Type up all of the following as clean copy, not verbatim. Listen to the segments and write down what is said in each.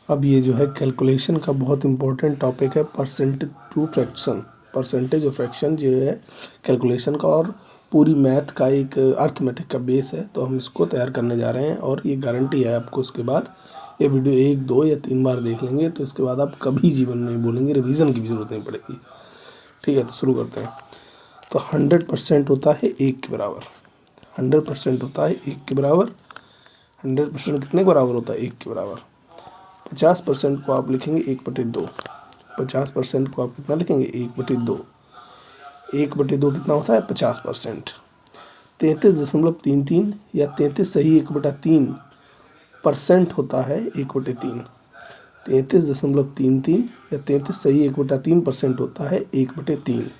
अब ये जो है कैलकुलेशन का बहुत इंपॉर्टेंट टॉपिक है, परसेंटेज टू फ्रैक्शन। परसेंटेज और फ्रैक्शन जो है कैलकुलेशन का और पूरी मैथ का एक अर्थमेटिक का बेस है, तो हम इसको तैयार करने जा रहे हैं और ये गारंटी है आपको। उसके बाद ये वीडियो 1, 2 या 3 बार देख लेंगे तो इसके बाद आप कभी जीवन में नहीं बोलेंगे, रिवीजन की भी जरूरत नहीं पड़ेगी। ठीक है, तो शुरू करते हैं। तो 100% होता है 1 के बराबर। 100% होता है 1 के बराबर। 100% कितने के बराबर होता है? 1 के बराबर। 50% को आप लिखेंगे 1/2। 50% को आप कितना लिखेंगे? 1/2। 1/2 कितना होता है? 50%। 33.33 या 33 सही 1/3% होता है 1/3। 33.33 या 33 सही 1/3% होता है 1/3।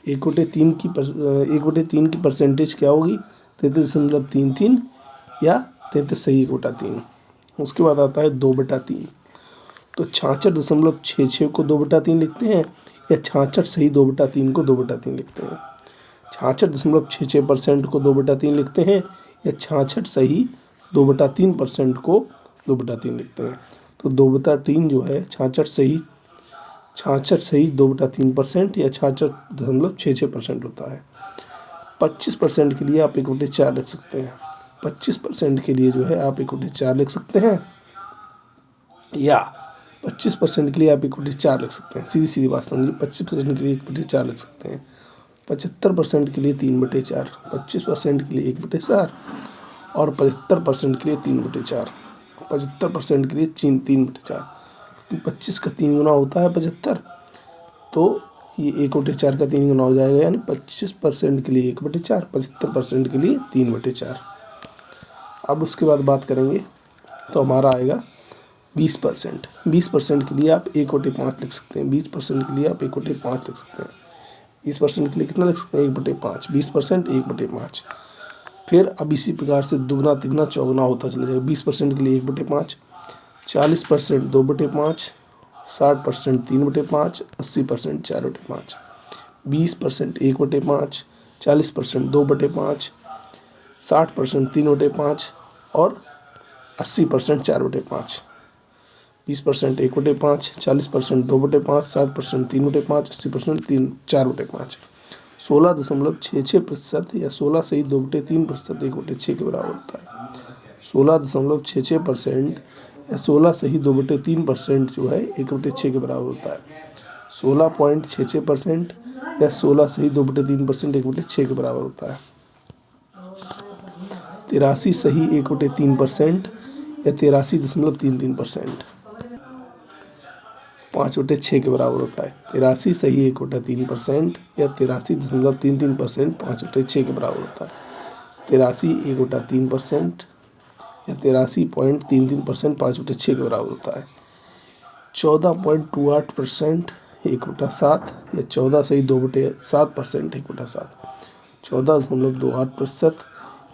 1/3 की परसेंटेज क्या होगी? 33.33 या 33 सही 1/3। उसके बाद आता है 2/3। तो 66.66 को 2/3 लिखते हैं या 66 सही 2/3 को 2/3 लिखते हैं। 66.66% को 2/3 लिखते हैं या 66 सही 2/3% को 2/3 लिखते हैं। तो 2/3 जो है 66 सही 2/3% या 66.66% होता है। 25% के लिए आप 1/4 लिख सकते हैं। 25% के लिए जो है आप 1/4 लिख सकते हैं, या 25% के लिए आप 1/4 लिख सकते हैं। सीधी सीधी बात समझिए, 25% के लिए 1/4 लिख सकते हैं। 75% के लिए 3/4, 25% के लिए 1/4 और 75% के लिए 3/4। 75% के लिए 3/4, क्योंकि 25 का 3 गुना होता है 75, तो ये 1/4 का 3 गुना हो जाएगा, यानी 25% के लिए 1/4, 75% के लिए 3/4। अब उसके बाद बात करेंगे तो हमारा आएगा 20%। 20% के लिए आप 1/5 लिख सकते हैं। 20% के लिए आप 1/5 लिख सकते हैं। 20% के लिए कितना लिख सकते हैं? 1/5। 20% 1/5। फिर अब इसी प्रकार से दुगना तिगना चौगुना होता चला जाएगा। 20% के लिए 1/5, 40% 2/5, 60% 3/5, 80% 4/5। 20% 1/5, 40% 2/5, 60% 3/5 और 80% 4/5। 20% 1/5, 40% 2/5, 60% 3/5, 80% 4/5। 16.66% या 16 सही 2/3% 1/6 के बराबर होता है। 16.66% या 16 सही 2/3% जो है 1/6 के बराबर होता है। 16.66% या 16 सही 2/3% 1/6 के बराबर होता है। 83 सही 1/3% या 83.33% 5/6 के बराबर होता है। 83 सही 1/3% या 83.33% 5/6 के बराबर होता है। 83 1/3% या 83.33% 5/6 के बराबर होता है। 14.28% 1/7 या 14 सही 2/7% 1/7। 14.28%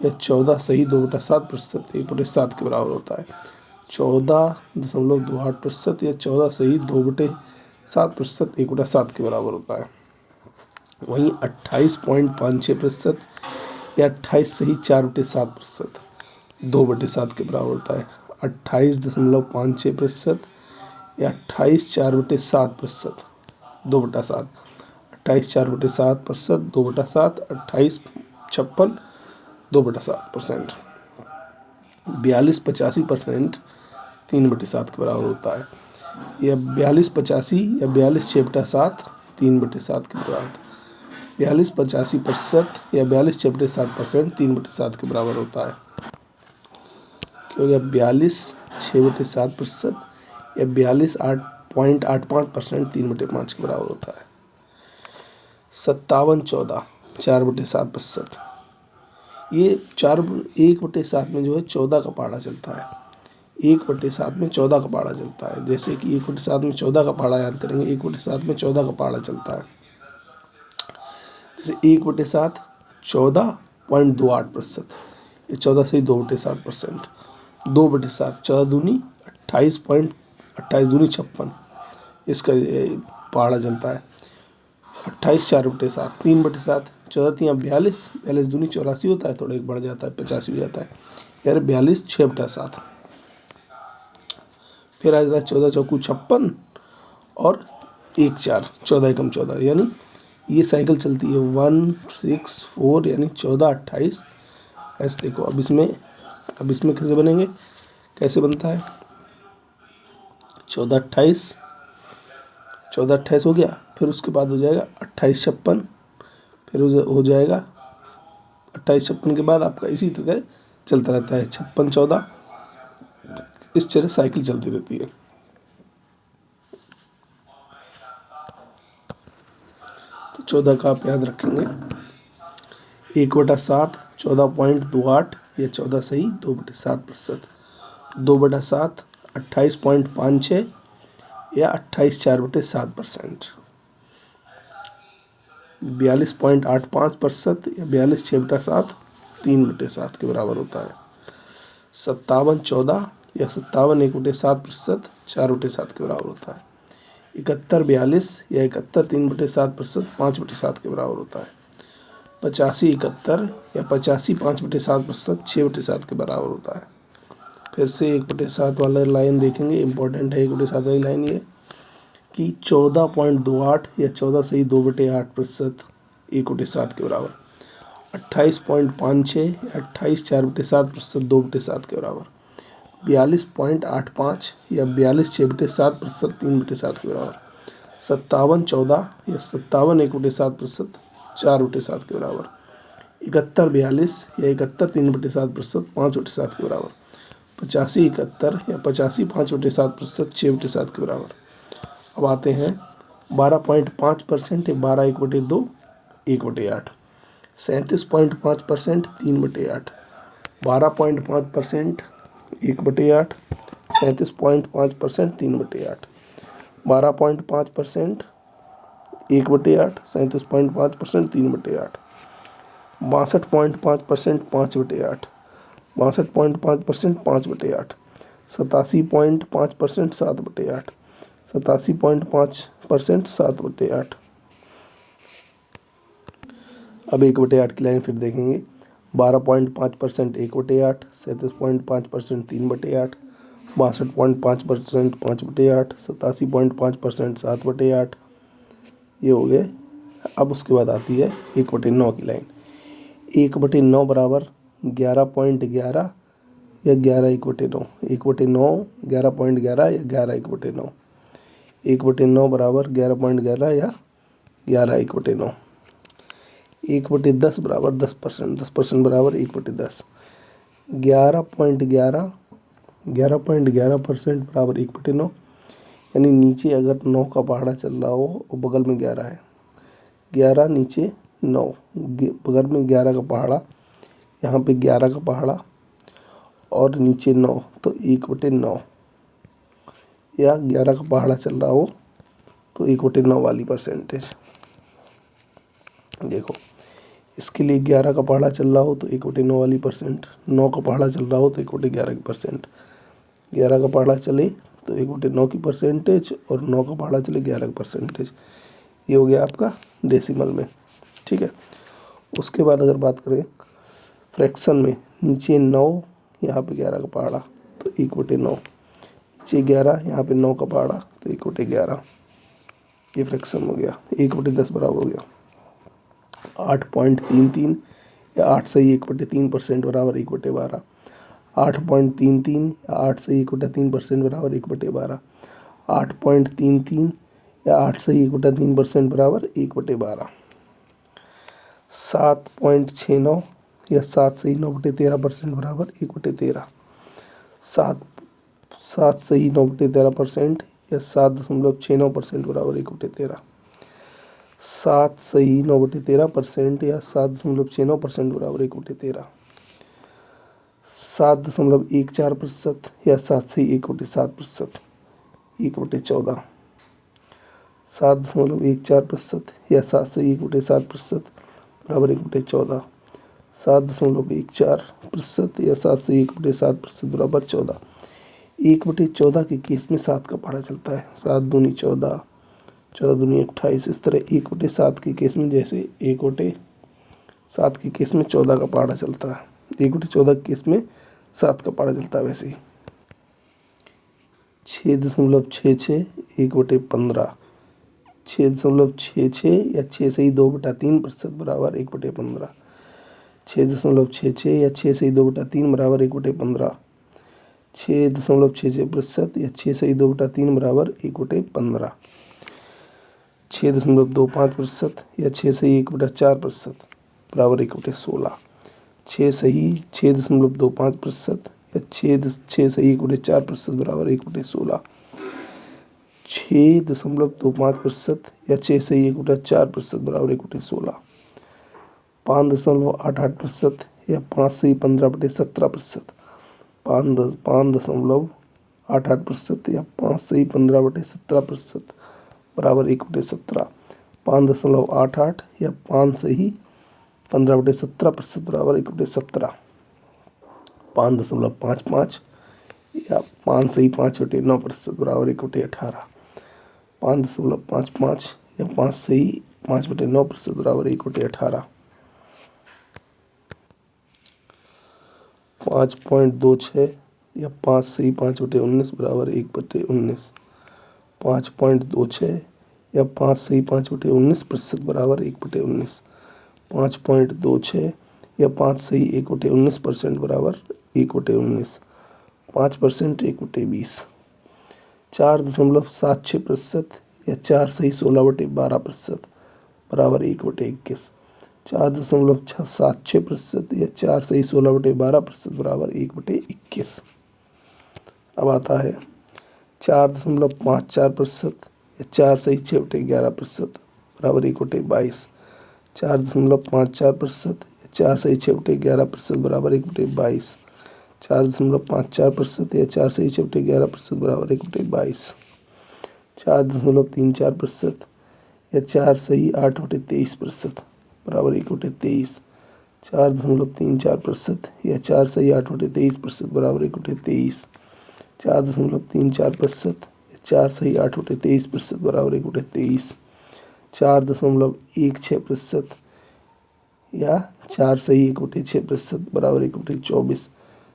या 14 सही 2/7% 1/7 के बराबर होता है। 14.28% या 14 सही 2/7% 1/7 के बराबर होता है। वहीं 28.56% या 28 सही 4/7% 2/7 के बराबर होता है। 28.56% या 28 4/7% 2/7। 28 4/7% 2/7, 28 56 2/7%। 42.85% 3/7 के बराबर होता है। या 42.85 या 42/6/7 3/7 के बराबर। 42.85% या 42/6/7% 3/7 के बराबर होता है। क्योंकि 42/6/7% या 42.85% 3/5 के बराबर होता है। 57.14 4/7%। ये 1/7 में जो है 14 का पहाड़ा चलता है। 1/7 में 14 का पहाड़ा चलता है। जैसे कि 1/7 में 14 का पहाड़ा याद करेंगे। 1/7 में 14 का पहाड़ा चलता है। जैसे 1/7 14.28%, ये 14 से 2/7%। 2/7 14 दूनी 28 दूनी 56, इसका पहाड़ा चलता है। 28 4/7 3/7, 14 42, 42 दूनी 84 होता है, थोड़ा एक बढ़ जाता है 85 हो जाता है, यार 42 6/7। फिर आ जाता है 14 चौकू 56 और 1 4, 14 एकम 14, यानी ये साइकिल चलती है 1 6 4, यानी 14 28 ऐसे। देखो अब इसमें कैसे बनेंगे, कैसे बनता है 14 28, 14 28 हो गया, फिर उसके बाद हो जाएगा 28 56, फिर हो जाएगा 28 56 के बाद आपका इसी तरह चलता रहता है 56 14, इस तरह साइकिल चलती रहती है। तो 14 का आप याद रखेंगे 1/7 14.28 या 14 सही 2/7%, 2/7 28.56 या 28 4/7%, 42.85% या 42 6/7 3/7 के बराबर होता है। 57 14 या 57 1/7% 4/7 के बराबर होता है। 71 42 या 71 3/7% 5/7 के बराबर होता है। 85 71 या 85 5/7% 6/7 के बराबर होता है। फिर से 1/7 वाला लाइन देखेंगे, इंपॉर्टेंट है 1/7 वाली लाइन ये कि 14.28 या 14 सही 2/8% 1/7 के बराबर। 28.56 या 28 4/7% 2/7 के बराबर। 42.85 या 42 6/7% 3/7 के बराबर। 57 14 या 57 1/7% 4/7 के बराबर। 71 42 या 71 3/7% 5/7 के बराबर। 85 71 या 85 5/7% 6/7 के बराबर। अब आते हैं 12.5% या 12 1/2 1/8। 37.5% 3/8। 12.5% 1/8। 37.5% 3/8। 12.5% 1/8। 37.5% 3/8। 62.5% 5/8। 62.5% 5/8। 87.5% 7/8। 87.5% 7/8। अब 1/8 की लाइन फिर देखेंगे 12.5% 1/8। 37.5% 3/8। 62.5% 5/8। 87.5% 7/8। ये हो गए। अब उसके बाद आती है 1/9 की लाइन। 1/9 बराबर 11.11 या 11 1/9। 1/9 11.11 या 11 1/9। 1/9 बराबर 11.11 या 11 1/9। 1/10 बराबर 10%। 10% बराबर 1/10। 11.11 11.11% बराबर 1/9, यानी नीचे अगर 9 का पहाड़ा चल रहा हो और बगल में 11 है, 11 नीचे 9 बगल में 11 का पहाड़ा, यहाँ पे 11 का पहाड़ा और नीचे 9, तो 1/9। या 11 का पहाड़ा चल रहा हो तो 1/9 वाली परसेंटेज। देखो इसके लिए 11 का पहाड़ा चल रहा हो तो 1/9 वाली परसेंट, 9 का पहाड़ा चल रहा हो तो 1/11 की परसेंट। 11 का पहाड़ा चले तो 1/9 की परसेंटेज और 9 का पहाड़ा चले 11 की परसेंटेज। ये हो गया आपका डेसिमल में। ठीक है, उसके बाद अगर बात करें फ्रैक्शन में, नीचे 9 यहाँ पे 11 का पहाड़ा तो 1/9, नीचे 11 यहाँ पे 9 का पहाड़ा तो 1/11। ये फ्रैक्शन हो गया। 1/10 बराबर हो गया 8.33 या 8 सही 1/3% बराबर 1/12। 8.33 या 8 सही 1/3% बराबर 1/12। 8.33 या 8 सही 1/3% बराबर 1/12। 7.69 या 7 सही 9/13% बराबर 1/13। 7 सही 9/13% या 7.69% बराबर 1/13। 7 सही 9/13% या 7.69% बराबर 1/13। 7.14% या 7 सही 1/7% 1/14। 7.14% या 7 सही 1/7% बराबर 1/14। 7.14% या 7 सही 1/7% बराबर 14। 1/14 के केस में 7 का पहाड़ा चलता है। 7 दूनी 14, 14 दूनी 28। इस तरह 1/7 के केस में, जैसे 1/7 के केस में 14 का पहाड़ा चलता है, 1/14 के केस में 7 का पहाड़ा चलता है, वैसे ही 6.66 1/15, 6.66 या 6 सही 2/3% बराबर 1/15, 6.66 या 6 सही 2/3 बराबर 1/15, 6.66% या 6 सही 2/3 बराबर 1/15, 6.25% या 6 सही 1/4% बराबर 1/16, 6.25% या 6 सही 1/4% बराबर 1/16, 6.25% या 6 सही 1/4% बराबर 1/16, 5.88% या 5 सही 15/17%, 5.88% या 5 सही 15/17% बराबर 1/17, 5.88 या 5 सही 15/17% बराबर 1/17, 5.55 या 5 सही 5/9% बराबर 1/18, 5.55 या 5 सही 5/9% बराबर 1/18, 5.26 या 5 सही 5/19 बराबर 1/19, 5.26 या 5 सही 5/19% बराबर 1/19, 5.26 या 5 सही 1/19% बराबर 1/19, 5% 1/20, 4.76% या 4 सही 16/12% बराबर 1/21, 4.76% या 4 सही 16/12% बराबर 1/21। अब आता है 4.54% या 4 सही 6/11% बराबर 1/22, 4.54% या 4 सही 6/11% बराबर 1/22, 4.54% या 4 सही 6/11% बराबर 1/22, 4.34% या 4 सही 8/23% बराबर 1/23, 4.34% या 4 सही 8/23% बराबर 1/23, 4.34% या 4 सही 8/23% बराबर 1/23, 4.16% या 4 सही 1/6% बराबर 1/24,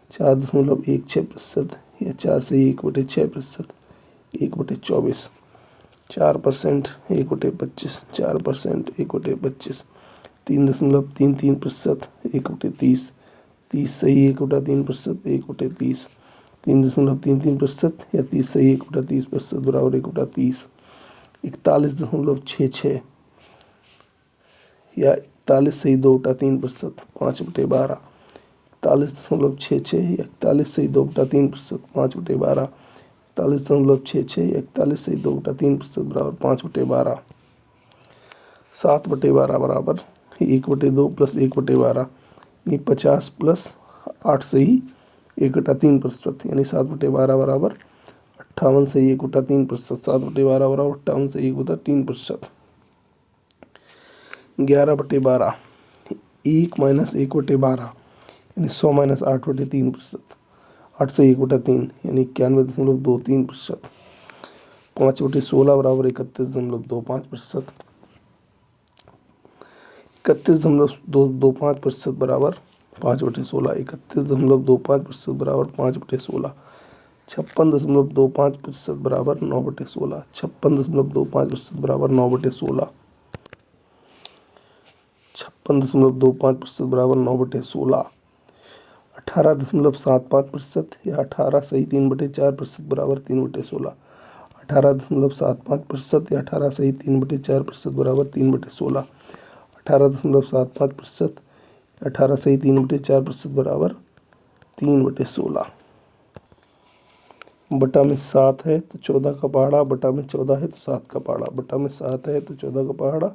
4.16% या 4 सही 1/6% 1/24, 4% 1/25, 4% 1/25, 3.33% 1/30, 30 सही 1/3% 1/30, 3.33% या 30 सही 1/30% बराबर 1/30, 41.66 या 41 सही 2/3% 5/12, 41.66 या 41 सही 2/3% 5/12, 41.66 या 41 सही 2/3% बराबर 5/12, 7/12 बराबर 1/2 प्लस 1/12 यानी 50 प्लस 8 सही 1/3% यानी 7/12 बराबर 58 सही 1/3%, 7/12 बराबर 58 सही 1/3%, 11/12 1 माइनस 1/12 यानी 100 माइनस 8/3%, 8 सही 1/3 यानी 91.23%, 5/16 बराबर 31.25%, 31.25% बराबर 5/16, 31.25% बराबर 5/16, 56.25% बराबर 9/16, 56.25% बराबर 9/16, 56.25% बराबर 9/16, 18.75% या 18 सही 3/4% बराबर 3/16, 18.75% या 18 सही 3/4% बराबर 3/16, 18.75% 18 सही 3/4% बराबर 3/16, बटा में 7 है तो 14 का पहाड़ा, बटा में 14 है तो 7 का पहाड़ा, बटा में 7 है तो 14 का पहाड़ा,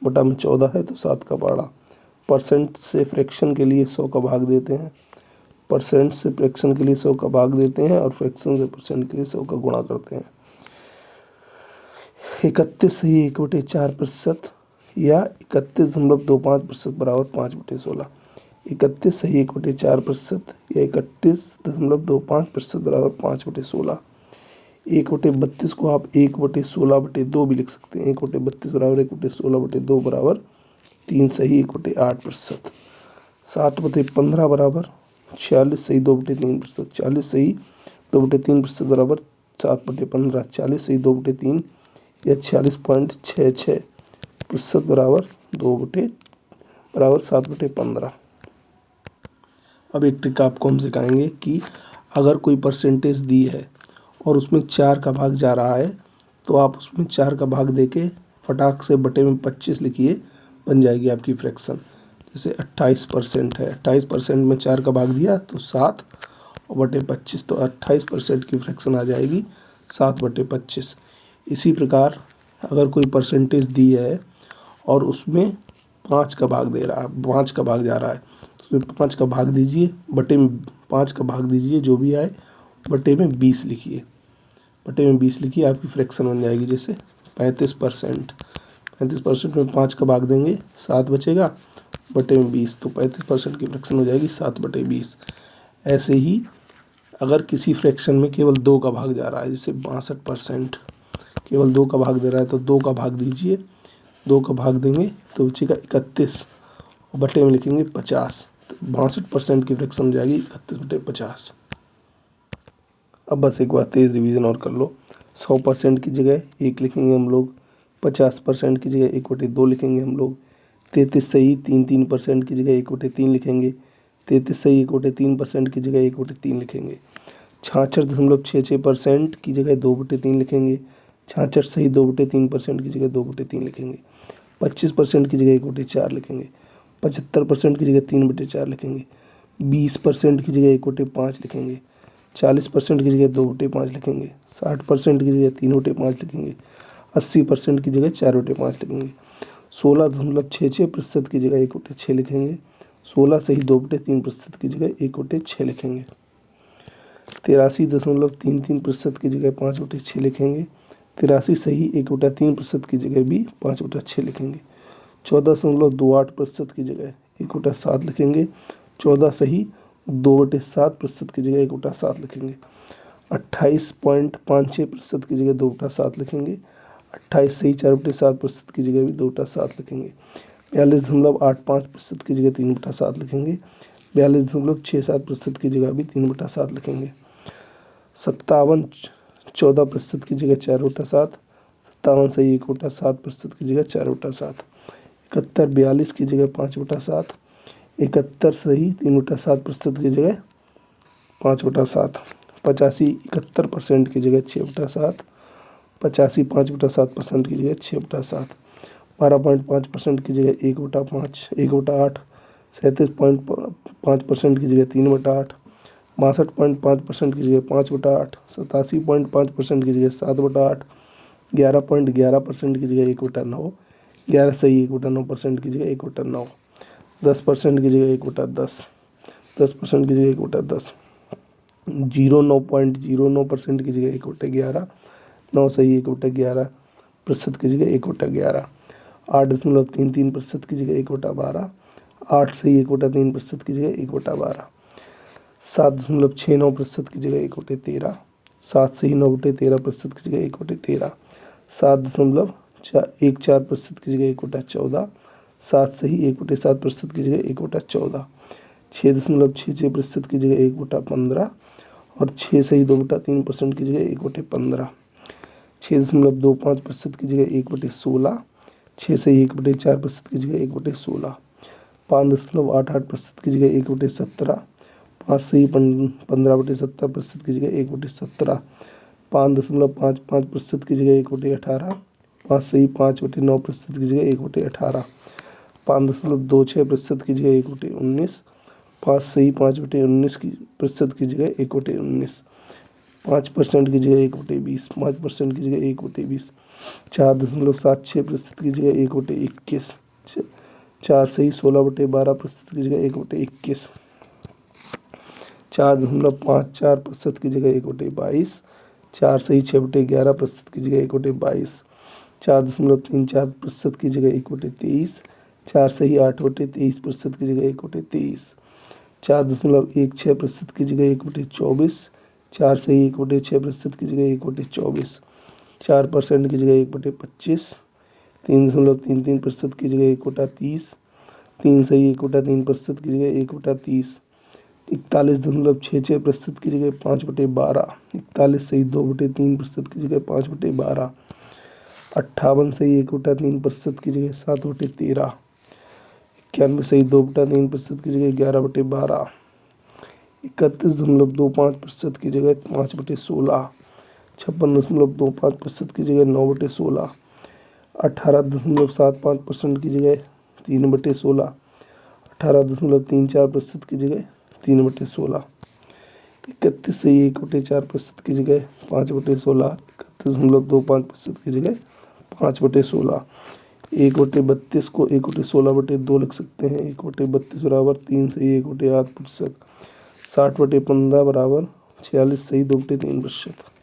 बटा में 14 है तो 7 का पहाड़ा। परसेंट से फ्रैक्शन के लिए 100 का भाग देते हैं, परसेंट से फ्रैक्शन के लिए 100 का भाग देते हैं और फ्रैक्शन से परसेंट के लिए 100 का गुणा करते हैं। 31 सही 1/4% या 31.25% बराबर 5/16, 31 सही 1/4% या 31.25% बराबर 5/16, 1/32 को आप 1/16/2 भी लिख सकते हैं, 1/32 बराबर 1/16/2 बराबर 3 सही 1/8%, 7/15 बराबर 46 सही 2/3%, 46 सही 2/3% बराबर 7/15, 40/2/3 या 40.66% बराबर 7/15। अब एक ट्रिक आपको हम सिखाएंगे कि अगर कोई परसेंटेज दी है और उसमें 4 का भाग जा रहा है तो आप उसमें 4 का भाग देके फटाक से बटे में 25 लिखिए, बन जाएगी आपकी फ्रैक्शन। जैसे 28% है, 28% में 4 का भाग दिया तो 7 और बटे 25, तो 28% की फ्रैक्शन आ जाएगी 7/25। इसी प्रकार अगर कोई परसेंटेज दी है और उसमें 5 का भाग दे रहा है, 5 का भाग जा रहा है, तो उसमें 5 का भाग दीजिए, बटे में 5 का भाग दीजिए, जो भी आए बटे में 20 लिखिए, बटे में 20 लिखिए, आपकी फ्रैक्शन बन जाएगी। जैसे 35%, 35% में 5 का भाग देंगे 7 बचेगा, बटे में 20, तो 35% की फ्रैक्शन हो जाएगी 7/20। ऐसे ही अगर किसी फ्रैक्शन में केवल 2 का भाग जा रहा है, जैसे 62%, केवल 2 का भाग दे रहा है तो 2 का भाग दीजिए, 2 का भाग देंगे तो बचेगा 31 और बटे में लिखेंगे 50, तो 62% की फ्रैक्शन हो जाएगी 31/50। अब बस एक बार तेज़ रिवीजन और कर लो। 100% की जगह 1 लिखेंगे हम लोग, 50% की जगह 1/2 लिखेंगे हम लोग, 33 सही 3% की जगह 1/3 लिखेंगे, 33 सही 1/3% की जगह 1/3 लिखेंगे, 66.66% की जगह 2/3 लिखेंगे, 66 सही 2/3% की जगह 2/3 लिखेंगे, 25% की जगह 1/4 लिखेंगे, 75% की जगह 3/4 लिखेंगे, 20% की जगह 1/5 लिखेंगे, 40% की जगह 2/5 लिखेंगे, 60% की जगह 3/5 लिखेंगे, 80% की जगह 4/5 लिखेंगे, 16.66% की जगह 1/6 लिखेंगे, 16 सही 2/3% की जगह 1/6 लिखेंगे, 83.33% की जगह 5/6 लिखेंगे, 83 सही 1/3% की जगह भी 5/6 लिखेंगे, 14.28% की जगह 1/7 लिखेंगे, 14 सही 2/7% की जगह 1/7 लिखेंगे, 28.56% की जगह 2/7 लिखेंगे, 28 सही 4/7% की जगह भी 2/7 लिखेंगे, 42.85% की जगह 3/7 लिखेंगे, 42.67% की जगह भी 3/7 लिखेंगे, 57.14% की जगह 4/7, 57 सही 1/7% की जगह 4/7, 71.42 की जगह 5/7, 71 सही 3/7% की जगह 5/7, 85 71% की जगह 6/7, 85 5/7% की जगह 6/7, 12.5% की जगह 1/5 1/8, 37.5% की जगह 3/8, 62.5% की जगह 5/8, 87.5% की जगह 7/8, 11.11% की जगह 1/9, 11 सही 1/9% की जगह 1/9, 10% की जगह 1/10, 10% की जगह 1/10, 09.09% की जगह 1/11, 9 सही 1/11% की जगह 1/11, 8.33% की जगह 1/12, 8 सही 1/3% की जगह 1/12, 7.69% की जगह 1/13, 7 सही 9/13% की जगह 1/13, 7.14% की जगह 1/14, 7 सही 1/7% की जगह 1/14, 6.66% की जगह 1/15 और 6 सही 2/3% की जगह 1/15, 6.25% की जगह 1/16, 6 सही 1/4% की जगह 1/16, 5.88% की जगह 1/17, 5 सही 15/70% की जगह 1/17, 5.55% की जगह 1/18, 5 सही 5/9% की जगह 1/18, 5.26% की जगह 1/19, 5 सही 5/19% की जगह 1/19, 5% की जगह 1/20, 5% की जगह 1/20, 4.76% की जगह 1/21, 4 सही 16/12% की जगह 1/21, 4.54% की जगह 1/22, 4 सही 6/11% की जगह 1/22, 4.34% की जगह 1/23, 4 सही 8/23% की जगह 1/23, 4.16% की जगह 1/24, 4 सही 1/6% की जगह 1/24, 4% की जगह 1/25, 3.33% की जगह 1/30, 3 सही 1/3% की जगह 1/30, 41.66% की जगह 5/12, 41 सही 2/3% की जगह 5/12, 58 सही 1/3% की जगह 7/13, 91 सही 2/3% की जगह 11/12, 31.25% की जगह 5/16, 56.25% की जगह 9/16, 18.75% की जगह 3/16, 18.34% की जगह 3/16, 31 सही 1/4% की जगह 5/16, 31.25% की जगह 5/16, 1/32 को 1/16/2 लिख सकते हैं। 1/32 बराबर 3 सही 1/8%, 60/15 बराबर 46 सही 2/3%।